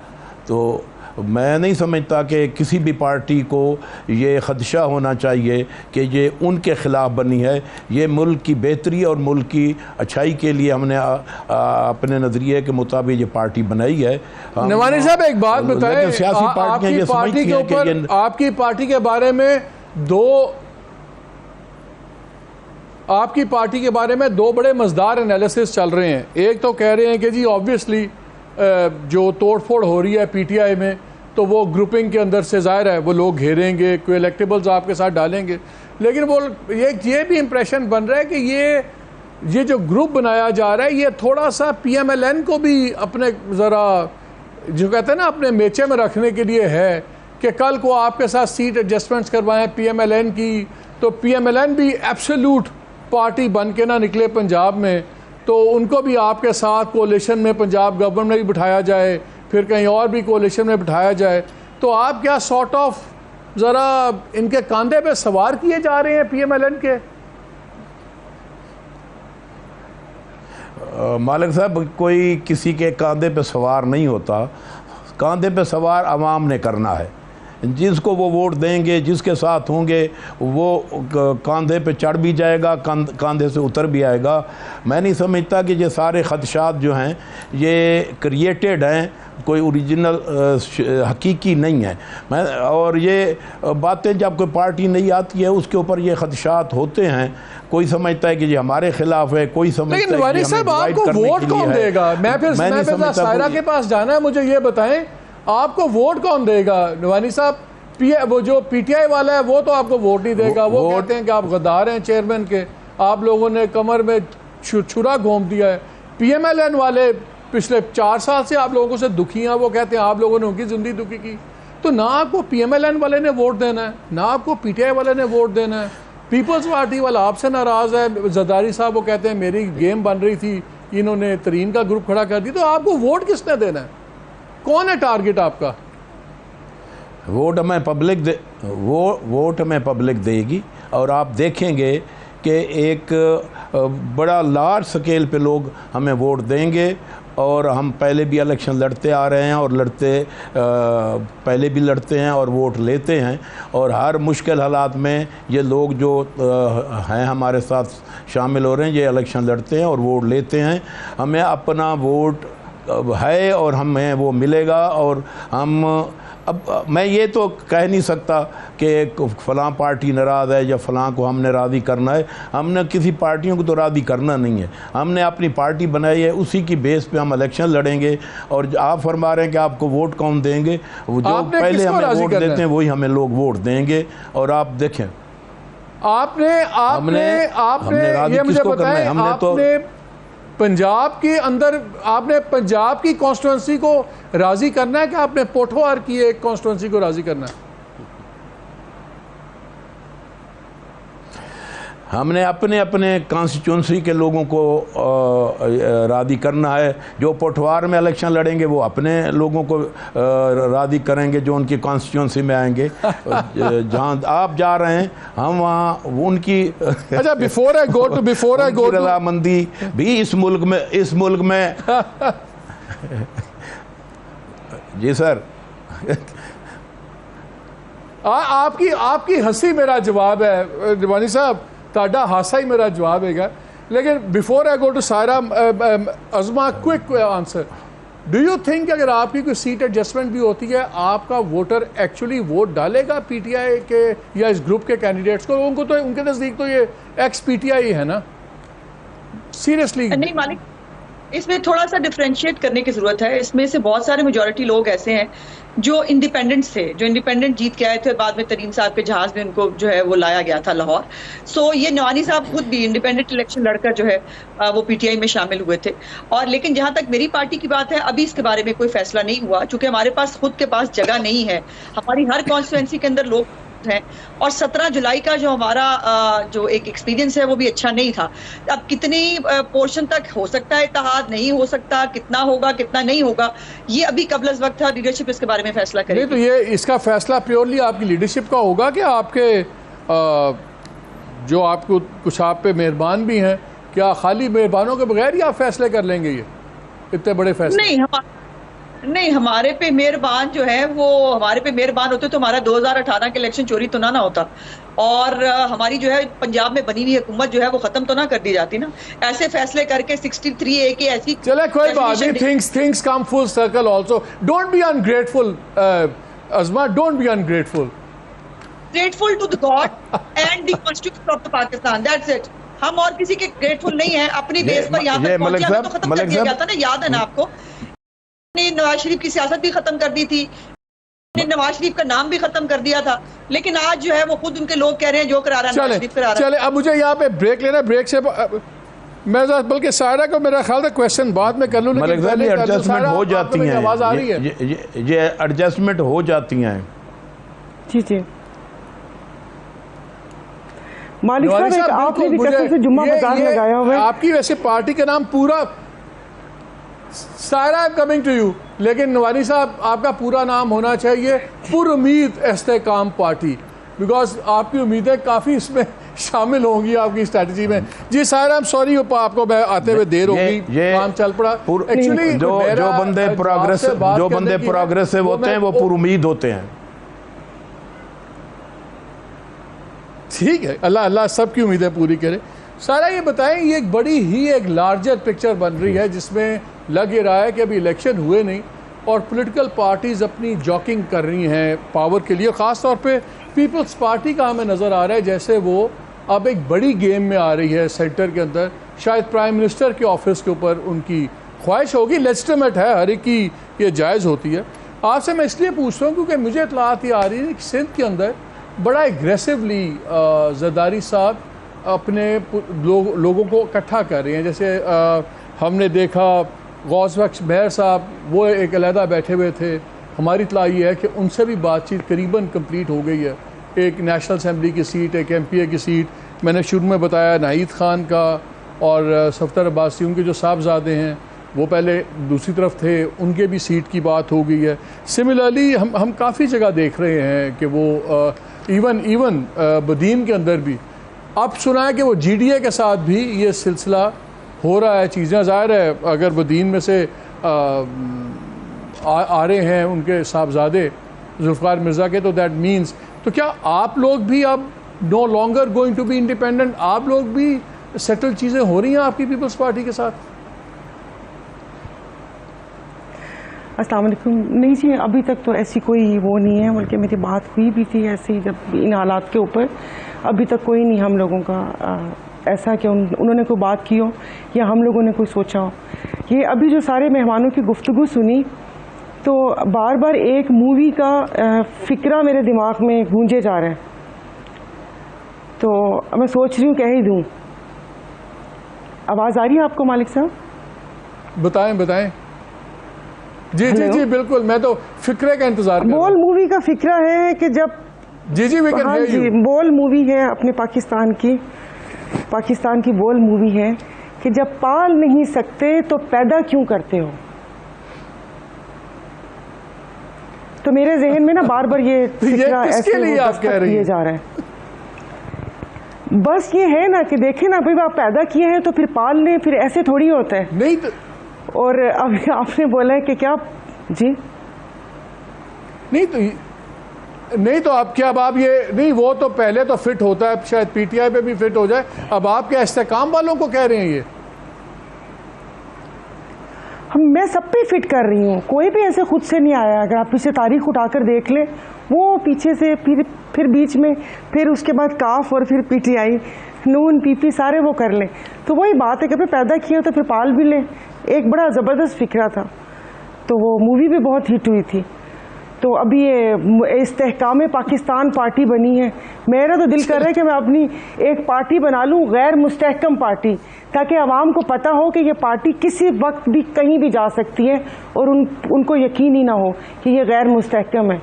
تو میں نہیں سمجھتا کہ کسی بھی پارٹی کو یہ خدشہ ہونا چاہیے کہ یہ ان کے خلاف بنی ہے. یہ ملک کی بہتری اور ملک کی اچھائی کے لیے ہم نے اپنے نظریے کے مطابق یہ پارٹی بنائی ہے. نوانی صاحب ایک بات بتائیں, سیاسی پارٹیاں یہ سمجھتی ہیں کہ آپ کی پارٹی کے بارے میں آپ کی پارٹی کے بارے میں 2 بڑے مزدار انالیسس چل رہے ہیں. ایک تو کہہ رہے ہیں کہ جی آبویسلی جو توڑ پھوڑ ہو رہی ہے پی ٹی آئی میں تو وہ گروپنگ کے اندر سے ظاہر ہے وہ لوگ گھیریں گے, کوئی الیکٹیبلز آپ کے ساتھ ڈالیں گے. لیکن وہ یہ بھی امپریشن بن رہا ہے کہ یہ جو گروپ بنایا جا رہا ہے یہ تھوڑا سا پی ایم ایل این کو بھی اپنے ذرا جو کہتے ہیں نا اپنے میچے میں رکھنے کے لیے ہے کہ کل کو آپ کے ساتھ سیٹ ایڈجسٹمنٹس کروائیں پی ایم ایل این کی, تو پی ایم ایل این بھی ایبسولوٹ پارٹی بن کے نہ نکلے پنجاب میں, تو ان کو بھی آپ کے ساتھ کولیشن میں پنجاب گورنمنٹ میں بھی بٹھایا جائے, پھر کہیں اور بھی کولیشن میں بٹھایا جائے. تو آپ کیا سارٹ آف ذرا ان کے کاندھے پہ سوار کیے جا رہے ہیں پی ایم ایل این کے؟ مالک صاحب کوئی کسی کے کاندھے پہ سوار نہیں ہوتا, کاندھے پہ سوار عوام نے کرنا ہے. جس کو وہ ووٹ دیں گے, جس کے ساتھ ہوں گے, وہ کاندھے پہ چڑھ بھی جائے گا, کاندھے سے اتر بھی آئے گا. میں نہیں سمجھتا کہ یہ سارے خدشات جو ہیں یہ کریٹڈ ہیں, کوئی اوریجنل حقیقی نہیں ہے. اور یہ باتیں جب کوئی پارٹی نہیں آتی ہے اس کے اوپر یہ خدشات ہوتے ہیں. کوئی سمجھتا ہے کہ یہ ہمارے خلاف ہے, کوئی سمجھتا ہے کہ ہمیں ڈیوائیڈ کرنے کے لیے ہے. آپ کو ووٹ کون دے گا؟ میں پھر سائرہ کے پاس جانا ہے, مجھے یہ بتائیں آپ کو ووٹ کون دے گا؟ نوانی صاحب وہ جو پی ٹی آئی والا ہے وہ تو آپ کو ووٹ نہیں دے گا, وہ کہتے ہیں کہ آپ غدار ہیں چیئرمین کے, آپ لوگوں نے کمر میں چھرا گھونپ دیا ہے. پی ایم ایل این والے پچھلے 4 سال سے آپ لوگوں سے دکھی ہیں, وہ کہتے ہیں آپ لوگوں نے ان کی زندگی دکھی کی. تو نہ آپ کو پی ایم ایل این والے نے ووٹ دینا ہے, نہ آپ کو پی ٹی آئی والے نے ووٹ دینا ہے. پیپلز پارٹی والا آپ سے ناراض ہے, زرداری صاحب وہ کہتے ہیں میری گیم بن رہی تھی, انہوں نے ترین کا گروپ کھڑا کر دی. تو آپ کو ووٹ کس نے دینا ہے؟ کون ہے ٹارگٹ آپ کا؟ ووٹ ہمیں پبلک دے گی, اور آپ دیکھیں گے کہ ایک بڑا لارج سکیل پہ لوگ ہمیں ووٹ دیں گے. اور ہم پہلے بھی الیکشن لڑتے آ رہے ہیں, اور پہلے بھی لڑتے ہیں اور ووٹ لیتے ہیں, اور ہر مشکل حالات میں یہ لوگ جو ہیں ہمارے ساتھ شامل ہو رہے ہیں, یہ الیکشن لڑتے ہیں اور ووٹ لیتے ہیں. ہمیں اپنا ووٹ ہے اور ہمیں وہ ملے گا. اور ہم اب میں یہ تو کہہ نہیں سکتا کہ فلاں پارٹی ناراض ہے یا فلاں کو ہم نے راضی کرنا ہے. ہم نے کسی پارٹیوں کو تو راضی کرنا نہیں ہے, ہم نے اپنی پارٹی بنائی ہے, اسی کی بیس پہ ہم الیکشن لڑیں گے. اور آپ فرما رہے ہیں کہ آپ کو ووٹ کون دیں گے, جو پہلے ہمیں ووٹ دیتے ہیں وہی ہمیں لوگ ووٹ دیں گے. اور آپ دیکھیں آپ نے یہ مجھے بتائیں, آپ نے پنجاب کے اندر آپ نے پنجاب کی کانسٹیٹوئنسی کو راضی کرنا ہے کہ آپ نے پوٹھوار کی ایک کانسٹیٹوئنسی کو راضی کرنا ہے؟ ہم نے اپنے کانسٹیٹیونسی کے لوگوں کو راضی کرنا ہے. جو پوٹھوار میں الیکشن لڑیں گے وہ اپنے لوگوں کو راضی کریں گے جو ان کی کانسٹیٹیونسی میں آئیں گے. جہاں آپ جا رہے ہیں ہم وہاں ان کی اچھا بفور آئی گو ٹو رضامندی بھی اس ملک میں جی سر آپ کی ہنسی میرا جواب ہے دیوانی صاحب, تاڈا ہاسا ہی میرا جواب ہے گا. لیکن before I go to Saira, Uzma quick answer, do you think اگر آپ کی کوئی سیٹ ایڈجسٹمنٹ بھی ہوتی ہے آپ کا ووٹر ایکچولی ووٹ ڈالے گا پی ٹی آئی کے یا اس گروپ کے کینڈیڈیٹس کو؟ ان کو تو ان کے نزدیک تو یہ ایکس پی ٹی آئی ہے نا. سیریسلی نہیں مالک, اس میں تھوڑا سا ڈفرینشیٹ کرنے کی ضرورت ہے. اس میں سے بہت سارے میجورٹی لوگ ایسے ہیں جو انڈیپینڈنٹ تھے, جو انڈیپینڈنٹ جیت کے آئے تھے, بعد میں ترین صاحب کے جہاز میں ان کو جو ہے وہ لایا گیا تھا لاہور. سو یہ نوانی صاحب خود بھی انڈیپینڈنٹ الیکشن لڑ کر جو ہے وہ پی ٹی آئی میں شامل ہوئے تھے. اور لیکن جہاں تک میری پارٹی کی بات ہے, ابھی اس کے بارے میں کوئی فیصلہ نہیں ہوا, چونکہ ہمارے پاس خود کے پاس جگہ نہیں ہے. ہماری ہر کانسٹیٹوئنسی کے اندر لوگ ہیں, اور 17 جولائی کا جو ہمارا جو ایک ایکسپیرینس ہے وہ بھی اچھا نہیں تھا. اب کتنی پورشن تک ہو سکتا ہے اتحاد, نہیں ہو سکتا, کتنا ہوگا کتنا نہیں ہوگا, یہ ابھی قبل از وقت تھا. لیڈرشپ اس کے بارے میں فیصلہ کرے. نہیں تو یہ اس کا فیصلہ پیورلی آپ کی لیڈرشپ کا ہوگا کہ آپ کے جو آپ کو کچھ آپ پہ مہربان بھی ہیں, کیا خالی مہربانوں کے بغیر ہی آپ فیصلے کر لیں گے یہ اتنے بڑے فیصلے؟ نہیں, ہمارے پہ مہربان جو ہے وہ ہمارے پہ مہربان ہوتے تو ہمارا 2018 کے الیکشن چوری تو نہ ہوتا, اور ہماری جو ہے پنجاب میں بنی ہوئی حکومت جو ہے وہ ختم تو نہ کر دی جاتی نا. ایسے فیصلے کر کے 63A کی ایسی چلے کوئی بات نہیں, things come full circle also. Don't be ungrateful, Azma, don't be ungrateful. Grateful to the God and the Constitution of the Pakistan, that's it. ہم اور کسی کے گریٹفل نہیں ہیں. اپنی بیس پر یہاں تک پہنچے, ہمیں تو ختم کر دیا گیا تھا نا, یاد ہے نا آپ کو. نے نواز شریف کی سیاست بھی ختم کر دی تھی, نے نواز شریف کا نام بھی ختم کر دیا تھا, لیکن آج جو ہے وہ خود ان کے لوگ کہہ رہے ہیں جو کرا رہا ہے نواز شریف کرا رہا ہے. چلے اب مجھے یہاں پہ بریک لینا, بریک سے میں بلکہ سائرہ کو میرا خیال تھا کویسچن بعد میں کر لوں, لیکن پہلے ایڈجسٹمنٹ ہو جاتی ہیں, آواز آ رہی ہے, یہ ایڈجسٹمنٹ ہو جاتی ہیں. جی جی مالک صاحب, آپ نے بھی قسم سے جمعہ بازار لگایا ہوا ہے. آپ کی ویسے پارٹی کا نام پورا سائرہ کمنگ ٹو یو, لیکن نوانی صاحب آپ کا پورا نام ہونا چاہیے پر امید استحکام پارٹی, بیکاز آپ کی امیدیں کافی اس میں شامل ہوں گی آپ کی اسٹریٹجی میں. جی سائرہ I'm sorry آپ کو میں آتے ہوئے دیر ہو گئی, کام چل پڑا. ایکچولی جو بندے پروگریسو ہوتے ہیں وہ پر امید ہوتے ہیں. ٹھیک ہے, اللہ سب کی امیدیں پوری کرے. سارا یہ بتائیں, یہ ایک بڑی ہی ایک لارجر پکچر بن رہی ہے جس میں لگ یہ رہا ہے کہ ابھی الیکشن ہوئے نہیں اور پولیٹیکل پارٹیز اپنی جاکنگ کر رہی ہیں پاور کے لیے. خاص طور پہ پیپلز پارٹی کا ہمیں نظر آ رہا ہے جیسے وہ اب ایک بڑی گیم میں آ رہی ہے سینٹر کے اندر. شاید پرائم منسٹر کے آفس کے اوپر ان کی خواہش ہوگی, لیجٹمیٹ ہے, ہر ایک کی یہ جائز ہوتی ہے. آپ سے میں اس لیے پوچھتا ہوں کیونکہ مجھے اطلاعات یہ آ رہی ہے کہ سندھ کے اندر بڑا ایگریسولی زرداری صاحب اپنے لوگوں کو اکٹھا کر رہے ہیں. جیسے ہم نے دیکھا غوث بخش مہر صاحب وہ ایک علیحدہ بیٹھے ہوئے تھے. ہماری اطلاع یہ ہے کہ ان سے بھی بات چیت قریباً کمپلیٹ ہو گئی ہے. ایک نیشنل اسمبلی کی سیٹ, ایک ایم پی اے کی سیٹ, میں نے شروع میں بتایا ناہید خان کا اور صفدر عباسی, ان کے جو صاحبزادے ہیں وہ پہلے دوسری طرف تھے, ان کے بھی سیٹ کی بات ہو گئی ہے. سملرلی ہم کافی جگہ دیکھ رہے ہیں کہ وہ ایون بدین کے اندر بھی اب سنا ہے کہ وہ جی ڈی اے کے ساتھ بھی یہ سلسلہ ہو رہا ہے. چیزیں ظاہر ہے اگر بدین میں سے آ رہے ہیں ان کے صاحبزادے ذوالفقار مرزا کے, تو دیٹ مینس تو کیا آپ لوگ بھی اب no longer going to be independent, آپ لوگ بھی سیٹل چیزیں ہو رہی ہیں آپ کی پیپلز پارٹی کے ساتھ؟ السلام علیکم. نہیں جی, ابھی تک تو ایسی کوئی وہ نہیں ہے, بلکہ میری بات ہوئی بھی تھی ایسے ہی جب ان حالات کے اوپر. ابھی تک کوئی نہیں ہم لوگوں کا ایسا کہ انہوں نے کوئی بات کی ہو یا ہم لوگوں نے کوئی سوچا ہو. یہ ابھی جو سارے مہمانوں کی گفتگو سنی تو بار بار ایک مووی کا فکرہ میرے دماغ میں گونجے جا رہا ہے, تو میں سوچ رہی ہوں کہہ ہی دوں. آواز آ رہی ہے آپ کو مالک صاحب؟ بتائیں. جی بالکل, میں تو فکرے کا انتظار کر رہا ہوں. بول مووی کا فکرہ ہے کہ جب بول مووی ہے اپنے پاکستان کی بول مووی ہے کہ جب پال نہیں سکتے تو پیدا کیوں کرتے ہو. تو میرے ذہن میں نا بار بار یہ فکرہ ایسے جا رہا ہے. بس یہ ہے نا کہ دیکھیں نا بھائی آپ پیدا کیے ہیں تو پھر پال لیں, پھر ایسے تھوڑی ہوتا ہے. نہیں تو اور اب آپ نے بولا ہے کہ کیا جی نہیں تو اب کیا, اب آپ یہ نہیں, وہ تو پہلے تو فٹ ہوتا ہے, شاید پی ٹی آئی پہ بھی فٹ ہو جائے. اب آپ کیا استحکام والوں کو کہہ رہے ہیں یہ؟ میں سب پہ فٹ کر رہی ہوں, کوئی بھی ایسے خود سے نہیں آیا. اگر آپ پیچھے تاریخ اٹھا کر دیکھ لیں, وہ پیچھے سے پھر بیچ میں, پھر اس کے بعد کاف اور پھر پی ٹی آئی, نون, پی پی سارے وہ کر لیں. تو وہی بات ہے کہ پیدا کیا تو پھر پال بھی لیں. ایک بڑا زبردست فکرہ تھا, تو وہ مووی بھی بہت ہٹ ہوئی تھی. تو ابھی یہ استحکام پاکستان پارٹی بنی ہے, میرا تو دل کر رہا ہے کہ میں اپنی ایک پارٹی بنا لوں, غیر مستحکم پارٹی, تاکہ عوام کو پتہ ہو کہ یہ پارٹی کسی وقت بھی کہیں بھی جا سکتی ہے اور ان کو یقین ہی نہ ہو کہ یہ غیر مستحکم ہے.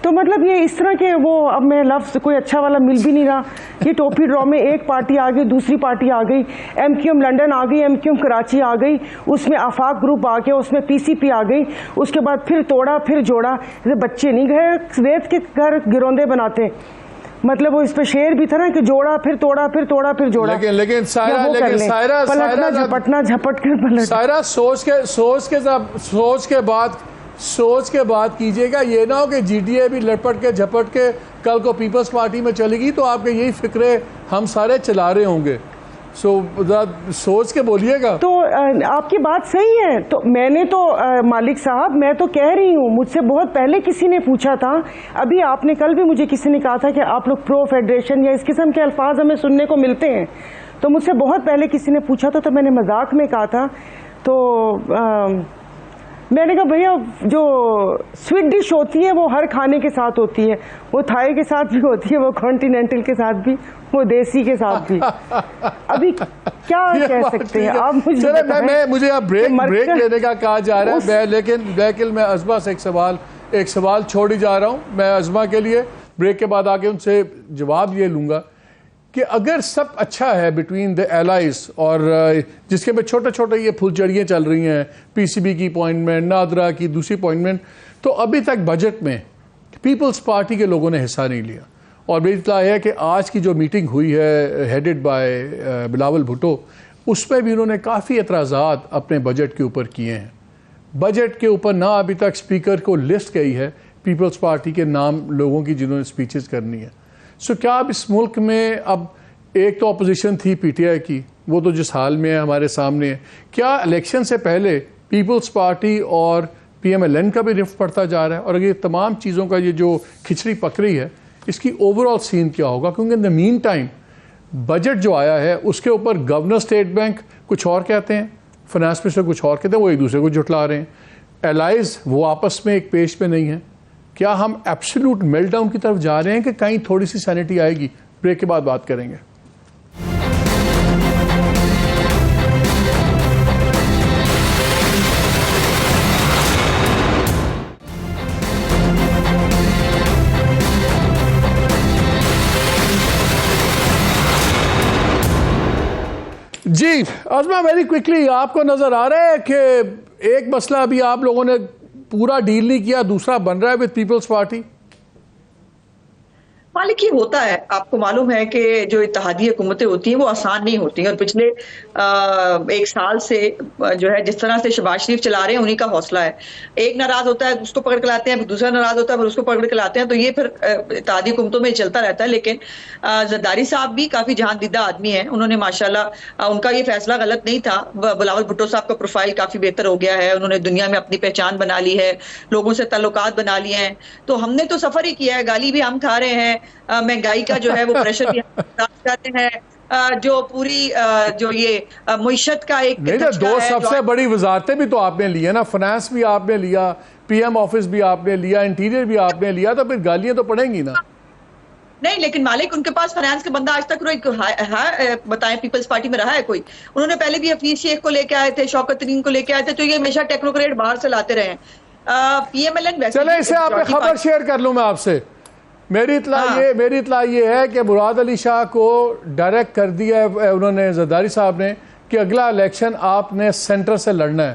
تو مطلب یہ اس طرح کے وہ, اب میں لفظ کوئی اچھا والا مل بھی نہیں رہا. یہ ٹوپی ڈرا میں ایک پارٹی آ گئی, دوسری پارٹی آ گئی, ایم کیو ایم لنڈن آ گئی, ایم کیو ایم کراچی آ گئی, اس میں آفاق گروپ آ گیا, اس میں پی سی پی آ گئی, اس کے بعد پھر توڑا پھر جوڑا. جیسے بچے نہیں گئے ریت کے گھر گروندے بناتے, مطلب وہ اس پہ شعر بھی تھا نا کہ جوڑا پھر توڑا پھر توڑا پھر جوڑا. لیکن سائرہ پلٹنا جھپٹنا جھپٹ کر پلٹ. سائرہ سوچ کے بات کیجئے گا, یہ نہ ہو کہ جی ڈی اے بھی لپٹ کے جھپٹ کے کل کو پیپلز پارٹی میں چلے گی تو آپ کے یہی فکرے ہم سارے چلا رہے ہوں گے. سوچ کے بولیے گا. تو آپ کی بات صحیح ہے. تو میں نے تو مالک صاحب, میں تو کہہ رہی ہوں, مجھ سے بہت پہلے کسی نے پوچھا تھا, ابھی آپ نے کل بھی مجھے کسی نے کہا تھا کہ آپ لوگ پرو فیڈریشن یا اس قسم کے الفاظ ہمیں سننے کو ملتے ہیں. تو مجھ سے بہت پہلے کسی نے پوچھا تھا, تو میں نے مذاق میں کہا تھا, تو میں نے کہا بھیا جو سویٹ ڈش ہوتی ہے وہ ہر کھانے کے ساتھ ہوتی ہے, وہ تھائی کے ساتھ بھی ہوتی ہے, وہ کانٹیننٹل کے ساتھ بھی, وہ دیسی کے ساتھ بھی. ابھی کیا کہہ سکتے ہیں آپ مجھے اب بریک لینے کا کہا جا رہا ہے, لیکن میں عظمہ سے ایک سوال چھوڑ ہی جا رہا ہوں. میں عظمہ کے لیے بریک کے بعد آگے ان سے جواب یہ لوں گا کہ اگر سب اچھا ہے بٹوین دا ایلائز, اور جس کے میں چھوٹے چھوٹے یہ پھول چڑیاں چل رہی ہیں, پی سی بی کی اپوائنٹمنٹ, نادرا کی دوسری اپوائنٹمنٹ, تو ابھی تک بجٹ میں پیپلز پارٹی کے لوگوں نے حصہ نہیں لیا. اور میری اطلاع ہے کہ آج کی جو میٹنگ ہوئی ہے ہیڈڈ بائی بلاول بھٹو, اس میں بھی انہوں نے کافی اعتراضات اپنے بجٹ کے اوپر کیے ہیں. بجٹ کے اوپر نہ ابھی تک اسپیکر کو لسٹ گئی ہے پیپلز پارٹی کے نام لوگوں کی جنہوں نے اسپیچز کرنی ہے. کیا اب اس ملک میں, اب ایک تو اپوزیشن تھی پی ٹی آئی کی, وہ تو جس حال میں ہے ہمارے سامنے ہے, کیا الیکشن سے پہلے پیپلز پارٹی اور پی ایم ایل این کا بھی رفٹ پڑتا جا رہا ہے؟ اور اگر یہ تمام چیزوں کا یہ جو کھچڑی پکڑی ہے, اس کی اوور آل سین کیا ہوگا؟ کیونکہ ان دا مین ٹائم بجٹ جو آیا ہے اس کے اوپر گورنر اسٹیٹ بینک کچھ اور کہتے ہیں, فائنانس منسٹر کچھ اور کہتے ہیں, وہ ایک دوسرے کو جھٹلا رہے ہیں, ایلائز وہ آپس میں ایک پیج پہ نہیں ہیں. کیا ہم ایبسلیوٹ میلٹ ڈاؤن کی طرف جا رہے ہیں کہ کہیں تھوڑی سی سینٹی آئے گی؟ بریک کے بعد بات کریں گے. جی عظمہ ویری کوئکلی، آپ کو نظر آ رہا ہے کہ ایک مسئلہ ابھی آپ لوگوں نے پورا ڈیل نہیں کیا، دوسرا بن رہا ہے وتھ پیپلز پارٹی؟ مالک یہ ہوتا ہے، آپ کو معلوم ہے کہ جو اتحادی حکومتیں ہوتی ہیں وہ آسان نہیں ہوتی ہیں، اور پچھلے ایک سال سے جو ہے جس طرح سے شہباز شریف چلا رہے ہیں انہی کا حوصلہ ہے، ایک ناراض ہوتا ہے اس کو پکڑ کے لاتے ہیں، پھر دوسرا ناراض ہوتا ہے پھر اس کو پکڑ کے لاتے ہیں، تو یہ پھر اتحادی حکومتوں میں چلتا رہتا ہے۔ لیکن زرداری صاحب بھی کافی جہان دیدہ آدمی ہیں، انہوں نے ماشاءاللہ ان کا یہ فیصلہ غلط نہیں تھا، بلاول بھٹو صاحب کا پروفائل کافی بہتر ہو گیا ہے، انہوں نے دنیا میں اپنی پہچان بنا لی ہے، لوگوں سے تعلقات بنا لیے ہیں، تو ہم نے تو سفر ہی کیا ہے، گالی بھی ہم کھا رہے ہیں، مہنگائی کا جو ہے وہ پریشر بھی ہم برداشت کرتے ہیں، جو پوری جو یہ معیشت کا ایک نہیں، دو سب سے بڑی وزارتیں بھی تو آپ نے لی ہے نا، فنانس بھی آپ نے لیا، پی ایم آفس بھی آپ نے لیا، انٹیریئر بھی آپ نے لیا، تو پھر گالیاں تو پڑیں گی نا۔ نہیں، لیکن مالک ان کے پاس فنانس کا بندہ آج تک بتائیں پیپلز پارٹی میں رہا ہے کوئی؟ انہوں نے پہلے بھی حفیظ شیخ کو لے کے آئے تھے، شوکت ترین کو لے کے آئے تھے، تو یہ ہمیشہ ٹیکنوکریٹ باہر سے لاتے رہے ہیں۔ پی ایم ایل این ویسے چلے اسے آپ نے خبر شیئر کر لوں میں آپ سے، میری اطلاع یہ ہے کہ مراد علی شاہ کو ڈائریکٹ کر دیا ہے انہوں نے، زرداری صاحب نے، کہ اگلا الیکشن آپ نے سینٹر سے لڑنا ہے،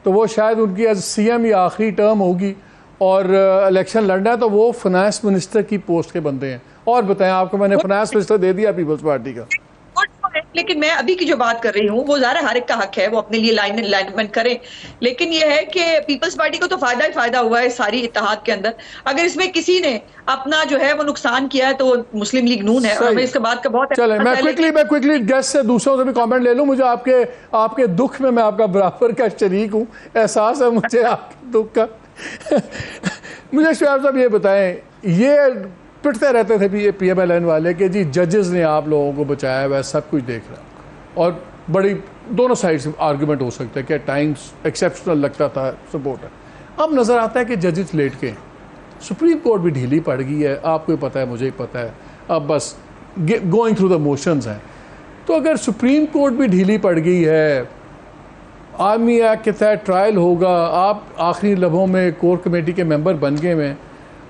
تو وہ شاید ان کی سی ایم یا آخری ٹرم ہوگی اور الیکشن لڑنا ہے، تو وہ فنانس منسٹر کی پوسٹ کے بندے ہیں۔ اور بتائیں، آپ کو میں نے فنانس منسٹر دے دیا پیپلز پارٹی کا۔ لیکن میں ابھی کی جو بات کر رہی ہوں وہ ظاہر ہر ایک کا حق ہے وہ اپنے لیے لائنمنٹ کریں، لیکن یہ ہے کہ پیپلز پارٹی کو تو فائدہ ہی فائدہ ہوا ہے ساری اتحاد کے اندر۔ اگر اس میں کسی نے اپنا جو ہے وہ نقصان کیا ہے تو وہ مسلم لیگ نون ہے، اور ہمیں اس کے بعد کا بہت چلیں میں کوئکلی گیسٹ سے دوسروں سے بھی کامنٹ لے لوں، مجھے آپ کے دکھ میں آپ کا برابر کا شریک ہوں، احساس ہے مجھے آپ کے دکھ کا۔ مجھے شعیب صاحب یہ بتائیں، یہ پٹتے رہتے تھے پی ایم ایل این والے کہ جی ججز نے آپ لوگوں کو بچایا ہوا ہے، سب کچھ دیکھ رہا ہے، اور بڑی دونوں سائڈ سے آرگومنٹ ہو سکتا ہے کہ ٹائمز ایکسیپشنل لگتا تھا، سپورٹ ہے۔ اب نظر آتا ہے کہ ججز لیٹ کے سپریم کورٹ بھی ڈھیلی پڑ گئی ہے، آپ کو پتہ ہے مجھے ہی پتہ ہے، اب بس گوئنگ تھرو دا موشنز ہیں۔ تو اگر سپریم کورٹ بھی ڈھیلی پڑ گئی ہے، آرمی ایکٹ کے تحت ٹرائل ہوگا، آپ آخری لمحوں میں کور کمیٹی کے ممبر بن گئے ہیں،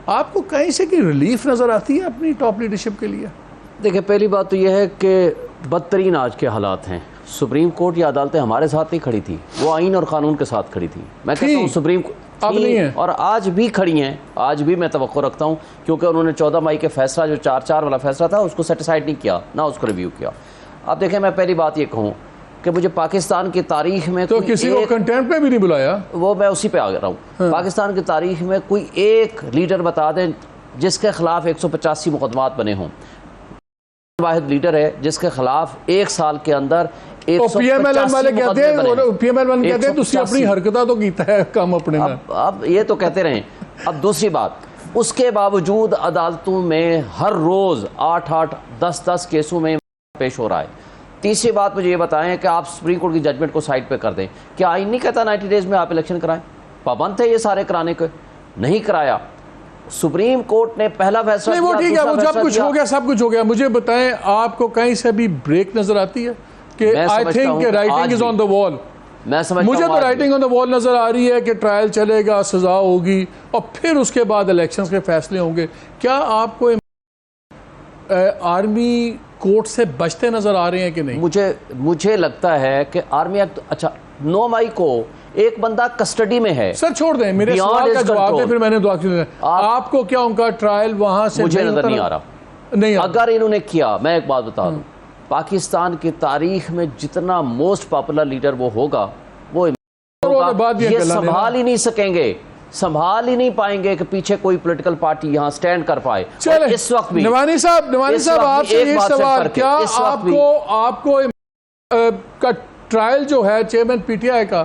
آپ کو کہیں سے کی ریلیف نظر آتی ہے اپنی ٹاپ لیڈرشپ کے لیے؟ دیکھیں، پہلی بات تو یہ ہے کہ بدترین آج کے حالات ہیں، سپریم کورٹ یا عدالتیں ہمارے ساتھ نہیں کھڑی تھی، وہ آئین اور قانون کے ساتھ کھڑی تھی۔ میں کہتا ہوں سپریم اب نہیں ہے، اور آج بھی کھڑی ہیں، آج بھی میں توقع رکھتا ہوں، کیونکہ انہوں نے 14 مئی کے فیصلہ جو 4-4 والا فیصلہ تھا اس کو سیٹیسفائیڈ نہیں کیا، نہ اس کو ریویو کیا۔ اب دیکھیں، میں پہلی بات یہ کہوں کہ مجھے پاکستان کی تاریخ میں تو کسی کو کنٹیمپٹ پہ بھی نہیں بلایا، وہ میں اسی پہ آ رہا ہوں، پاکستان کی تاریخ میں کوئی ایک لیڈر بتا دیں جس کے خلاف 185 مقدمات بنے ہوں۔ واحد لیڈر ہے جس کے خلاف ایک سال کے اندر 185 مقدمے کہتے ہیں تسی اپنی حرکتہ تو کیتا ہے کم اپنے میں۔ اب یہ تو کہتے رہیں۔ اب دوسری بات، اس کے باوجود عدالتوں میں ہر روز 8-8 10-10 کیسوں میں پیش ہو رہا ہے۔ تیسری بات مجھے یہ بتائیں کہ آپ سپریم کورٹ کی ججمنٹ کو سائڈ پہ کر دیں، کیا آئین نہیں کہتا 90 ڈیز میں آپ الیکشن کرائیں؟ پابند تھے یہ سارے کرانے کو، نہیں کرایا۔ سپریم کورٹ نے پہلا فیصلہ نہیں، وہ ٹھیک ہے، وہ جب کچھ ہو گیا سب کچھ ہو گیا۔ مجھے بتائیں، آپ کو کہیں سے بھی بریک نظر آتی ہے کہ آئی تھنک رائٹنگ از آن دا وال؟ مجھے تو رائٹنگ آن دا وال نظر آ رہی ہے کہ ٹرائل چلے گا، سزا ہوگی، اور پھر اس کے بعد الیکشنز کے فیصلے ہوں گے۔ کیا آپ کو آرمی کورٹ سے بچتے نظر آ رہے ہیں کہ نہیں؟ مجھے لگتا ہے کہ آرمی ایکٹ، اچھا 9 مئی کو ایک بندہ کسٹڈی میں ہے۔ سر چھوڑ دیں، میرے سوال کا جواب دیں، پھر میں نے دعا کی۔ آپ کو کیا ان کا ٹرائل وہاں سے مجھے نظر نہیں آ رہا؟ نہیں، اگر انہوں نے کیا، میں ایک بات بتا دوں، پاکستان کی تاریخ میں جتنا موسٹ پاپولر لیڈر وہ ہوگا، وہ یہ سنبھال ہی نہیں سکیں گے، سنبھال ہی نہیں پائیں گے کہ پیچھے کوئی پولیٹیکل پارٹی یہاں سٹینڈ کر پائے۔ اس وقت بھی نوانی صاحب آپ سے یہ سوال، کیا آپ کو کا ٹرائل جو ہے چیئرمین پی ٹی آئی کا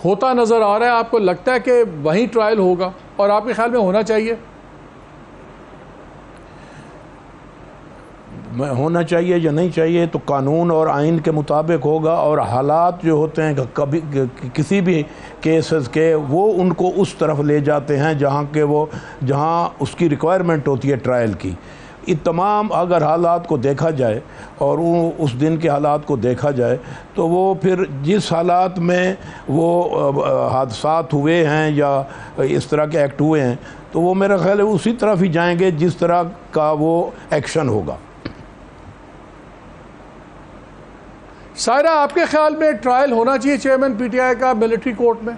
ہوتا نظر آ رہا ہے؟ آپ کو لگتا ہے کہ وہیں ٹرائل ہوگا، اور آپ کے خیال میں ہونا چاہیے؟ ہونا چاہیے یا نہیں چاہیے تو قانون اور آئین کے مطابق ہوگا، اور حالات جو ہوتے ہیں کبھی کسی بھی کیسز کے وہ ان کو اس طرف لے جاتے ہیں جہاں اس کی ریکوائرمنٹ ہوتی ہے ٹرائل کی۔ یہ تمام اگر حالات کو دیکھا جائے اور اس دن کے حالات کو دیکھا جائے تو وہ پھر جس حالات میں وہ حادثات ہوئے ہیں یا اس طرح کے ایکٹ ہوئے ہیں تو وہ میرا خیال ہے اسی طرف ہی جائیں گے جس طرح کا وہ ایکشن ہوگا۔ سائرہ، آپ کے خیال میں ٹرائل ہونا چاہیے چیئرمین پی ٹی آئی کا ملٹری کورٹ میں؟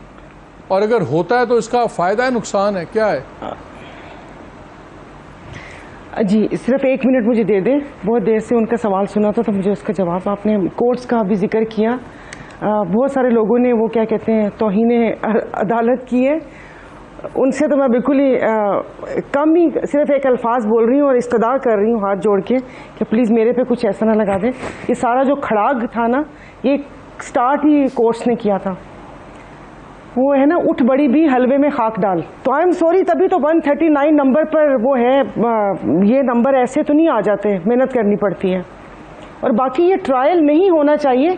اور اگر ہوتا ہے تو اس کا فائدہ ہے نقصان ہے کیا ہے؟ جی صرف 1 منٹ مجھے دے دیں، بہت دیر سے ان کا سوال سنا تھا تو مجھے اس کا جواب، آپ نے کورٹس کا بھی ذکر کیا، بہت سارے لوگوں نے وہ کیا کہتے ہیں توہین عدالت کی ہے، ان سے تو میں بالکل ہی کم ہی صرف ایک الفاظ بول رہی ہوں اور استدعا کر رہی ہوں ہاتھ جوڑ کے کہ پلیز میرے پہ کچھ ایسا نہ لگا دیں. یہ سارا جو کھڑاگ تھا نا یہ سٹارٹ ہی کورٹس نے کیا تھا، وہ ہے نا اٹھ بڑی بھی حلوے میں خاک ڈال. تو آئی ایم سوری، تبھی تو 139 نمبر پر وہ ہے، یہ نمبر ایسے تو نہیں آ جاتے، محنت کرنی پڑتی ہے. اور باقی یہ ٹرائل نہیں ہونا چاہیے،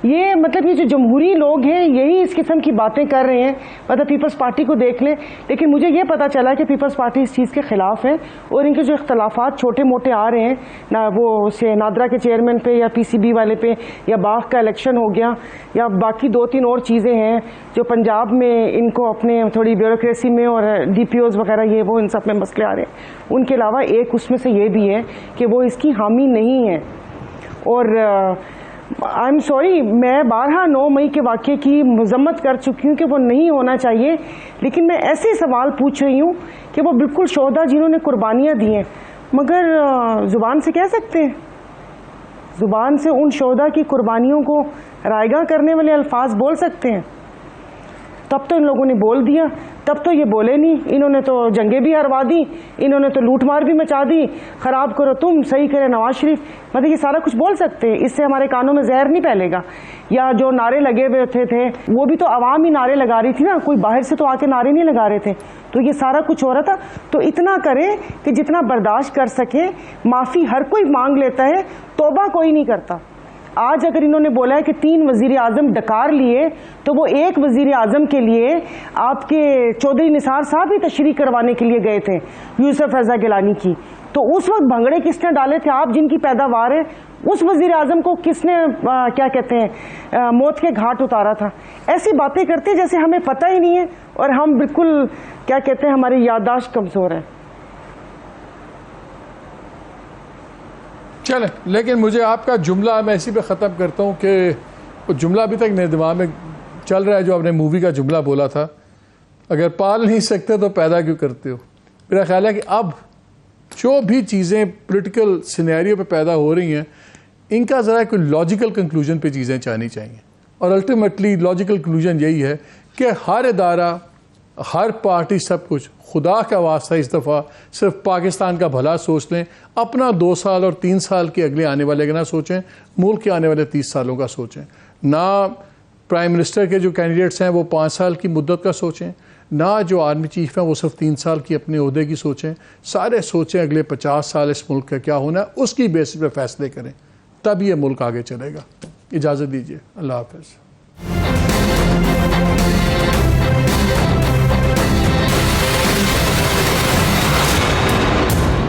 یہ مطلب یہ جو جمہوری لوگ ہیں یہی اس قسم کی باتیں کر رہے ہیں. مطلب پیپلز پارٹی کو دیکھ لیں، لیکن مجھے یہ پتا چلا کہ پیپلز پارٹی اس چیز کے خلاف ہے اور ان کے جو اختلافات چھوٹے موٹے آ رہے ہیں نہ، وہ اسے نادرا کے چیئرمین پہ یا پی سی بی والے پہ یا باغ کا الیکشن ہو گیا یا باقی 2-3 اور چیزیں ہیں جو پنجاب میں ان کو اپنے تھوڑی بیوروکریسی میں اور ڈی پی اوز وغیرہ یہ وہ ان سب میں مسئلے آ رہے ہیں. ان کے علاوہ ایک اس میں سے یہ بھی ہے کہ وہ اس کی حامی نہیں ہے. اور آئی ایم سوری، میں 9 مئی کے واقعے کی مذمت کر چکی ہوں کہ وہ نہیں ہونا چاہیے، لیکن میں ایسے سوال پوچھ رہی ہوں کہ وہ بالکل شہدا جنہوں نے قربانیاں دی ہیں، مگر زبان سے کہہ سکتے ہیں، زبان سے ان شہدا کی قربانیوں کو رائگاں کرنے والے الفاظ بول سکتے ہیں؟ تب تو ان لوگوں نے بول دیا، تب تو یہ بولے نہیں. انہوں نے تو جنگیں بھی ہروا دی، انہوں نے تو لوٹ مار بھی مچا دی، خراب کرو تم، صحیح کرے نواز شریف. مطلب یہ سارا کچھ بول سکتے ہیں، اس سے ہمارے کانوں میں زہر نہیں پھیلے گا. یا جو نعرے لگے ہوئے تھے وہ بھی تو عوام ہی نعرے لگا رہی تھی نا، کوئی باہر سے تو آ کے نعرے نہیں لگا رہے تھے. تو یہ سارا کچھ ہو رہا تھا. تو اتنا کریں کہ جتنا برداشت کر سکیں. معافی ہر کوئی مانگ لیتا ہے، توبہ کوئی نہیں کرتا. آج اگر انہوں نے بولا ہے کہ 3 وزیر اعظم ڈکار لیے تو وہ ایک وزیر اعظم کے لیے آپ کے چودھری نثار صاحب ہی تشریح کروانے کے لیے گئے تھے، یوسف رضا گیلانی کی. تو اس وقت بھنگڑے کس نے ڈالے تھے؟ آپ جن کی پیداوار ہے، اس وزیر اعظم کو کس نے کیا کہتے ہیں موت کے گھاٹ اتارا تھا؟ ایسی باتیں کرتے جیسے ہمیں پتہ ہی نہیں ہے اور ہم بالکل کیا کہتے ہیں ہماری یادداشت کمزور ہے. چلیں، لیکن مجھے آپ کا جملہ میں اسی پہ ختم کرتا ہوں کہ وہ جملہ ابھی تک میرے دماغ میں چل رہا ہے جو آپ نے مووی کا جملہ بولا تھا، اگر پال نہیں سکتے تو پیدا کیوں کرتے ہو. میرا خیال ہے کہ اب جو بھی چیزیں پولیٹیکل سینیریو پہ پیدا ہو رہی ہیں ان کا ذرا کوئی لاجیکل کنکلوژن پہ چیزیں چاہنی چاہیے. اور الٹیمیٹلی لاجیکل کنکلوژن یہی ہے کہ ہر ادارہ، ہر پارٹی، سب کچھ خدا کا واسطہ اس دفعہ صرف پاکستان کا بھلا سوچ لیں، اپنا 2 سال اور 3 سال کے اگلے آنے والے کا نہ سوچیں، ملک کے آنے والے 30 سالوں کا سوچیں. نہ پرائم منسٹر کے جو کینڈیڈیٹس ہیں وہ 5 سال کی مدت کا سوچیں، نہ جو آرمی چیف ہیں وہ صرف 3 سال کی اپنے عہدے کی سوچیں. سارے سوچیں اگلے 50 سال اس ملک کا کیا ہونا ہے، اس کی بیسس پہ فیصلے کریں، تب یہ ملک آگے چلے گا. اجازت دیجیے، اللہ حافظ.